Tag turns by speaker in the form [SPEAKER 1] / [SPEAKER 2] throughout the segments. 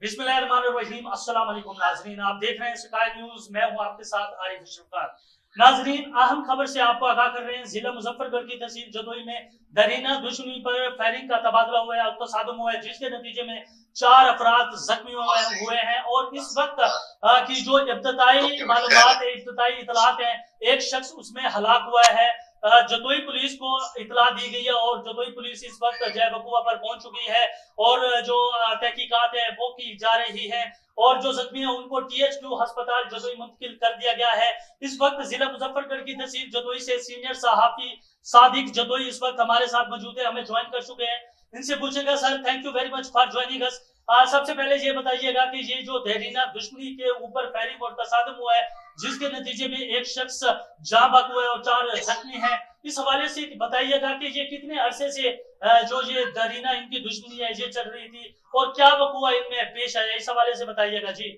[SPEAKER 1] बिस्मिल्लाहिर्रहमानिर्रहीम। अस्सलाम वालेकुम नाजरीन, आप देख रहे हैं स्काई न्यूज। मैं हूं आपके साथ आरिफ अशरफ। नाजरीन, अहम खबर से आपको आगाह कर रहे हैं। जिला मुजफ्फरगढ़ की तहसील जदोई में दरीना दुश्मनी पर फायरिंग का तबादला हुआ है, तसादुम हुआ है, जिसके नतीजे में 4 अफराद जख्मी हुए हैं। और इस वक्त की जो इब्तदाई मालूमात है, इब्तदाई इतलात है, एक शख्स उसमें हलाक हुआ है। जदोई पुलिस को इतला दी गई है और जदोई पुलिस इस वक्त जय बकुआ पर पहुंच चुकी है और जो तहकीकात है वो की जा रही है। और जो जख्मी है उनको TH2 अस्पताल जदोई मुंतकिल कर दिया गया है। इस वक्त जिला मुजफ्फरगढ़ की तहसील जदोई से सीनियर सहाफी सादिक जदोई इस वक्त हमारे साथ मौजूद है, हमें ज्वाइन कर चुके हैं। इनसे पूछेगा, sir thank you very much for joining us. सबसे पहले ये बताइएगा कि ये जो दहरीना दुश्मनी के ऊपर फायरिंग और तसादम हुआ है, जिसके नतीजे में एक शख्स जाँ बक हुआ है और 4 जख्मी हैं, इस हवाले से बताइएगा कि ये कितने अरसे से जो ये दरीना इनकी दुश्मनी है ये चल रही थी और क्या वक़ुआ इनमें पेश आया, इस हवाले से बताइएगा जी।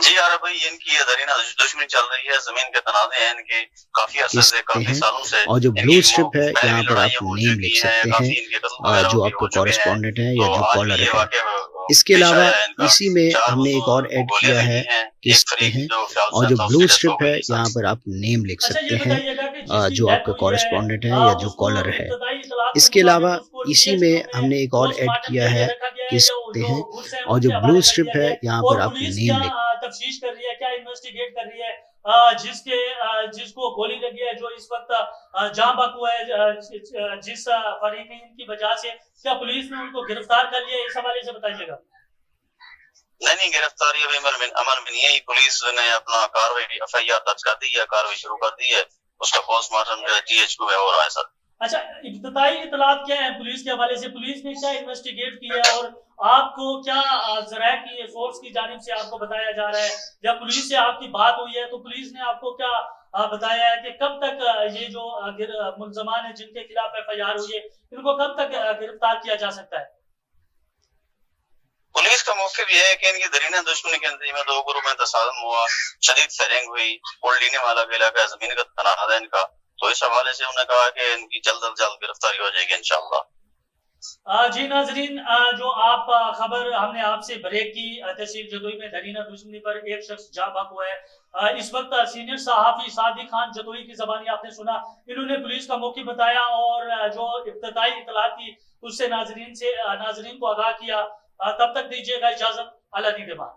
[SPEAKER 2] जी यार भाई, इनकी ये दरीना दुश्मनी चल रही है, जमीन के तनाज़े हैं इनके काफी अरसे से, काफी सालों से।
[SPEAKER 3] और जो ब्लू स्ट्रिप है यहाँ पर आप नेम लिख सकते हैं, जो आपके कॉरेस्पॉन्डेंट है या जो कॉलर है। इसके अलावा इसी में हमने एक और ऐड किया है किसते हैं, और जो ब्लू स्ट्रिप है यहाँ पर आप नेम लिख सकते हैं, जो आपका कॉरेस्पॉन्डेंट है या जो कॉलर है। इसके अलावा इसी में हमने एक और ऐड किया है किसते हैं, और जो ब्लू स्ट्रिप है यहाँ पर आप नेम लिख
[SPEAKER 1] तफ्तीश कर रही है, क्या इन्वेस्टिगेट कर रही है, जिसको गोली लगी है, जो इस वक्त जाँ बक हुआ है जिस फरीकीन की वजह से, क्या पुलिस ने उनको गिरफ्तार कर लिया, इस हवाले से बताइएगा।
[SPEAKER 2] नहीं, गिरफ्तारी अभी अमल में नहीं है। पुलिस ने अपना कार्रवाई FIR दर्ज कर दी है, कार्रवाई शुरू कर दी है। उसका पोस्टमार्टम जो है TH2 में हो रहा है सर।
[SPEAKER 1] अच्छा, इब्तदाई इतलात क्या है पुलिस के हवाले से, पुलिस ने क्या इन्वेस्टिगेट किया और आपको क्या जराए की सोर्स की जानिब से आपको बताया जा रहा है, या पुलिस से आपकी बात हुई है तो पुलिस ने आपको क्या बताया है कि कब तक ये जो मुलजमान है जिनके खिलाफ FIR हुई है, इनको कब तक गिरफ्तार किया जा सकता है।
[SPEAKER 2] पुलिस का मौक़िफ़ ये है कि इनकी दरीना दुश्मनी के नतीजे में 2 ग्रुप में तसादुम हुआ, शदीद फायरिंग हुई, पोल्डीने वाला इलाका जमीन का तनाज़ा है इनका। तो इस हवाले से उन्होंने कहा कि इनकी जल्द अज जल्द गिरफ्तारी हो जाएगी इंशाअल्लाह।
[SPEAKER 1] जी नाजरीन, जो आप खबर हमने आपसे ब्रेक की, तहसील जदोई में दरीना दुश्मनी पर एक शख्स जाँ बक हुआ है। इस वक्त सीनियर सहाफी सादिक खान जदोई की जबानी आपने सुना, इन्होंने पुलिस का मौक़िफ़ बताया और जो इब्तदाई इतलात थी उससे नाजरीन को आगाह किया। तब तक दीजिएगा इजाजत, अल्लाह निगहबान।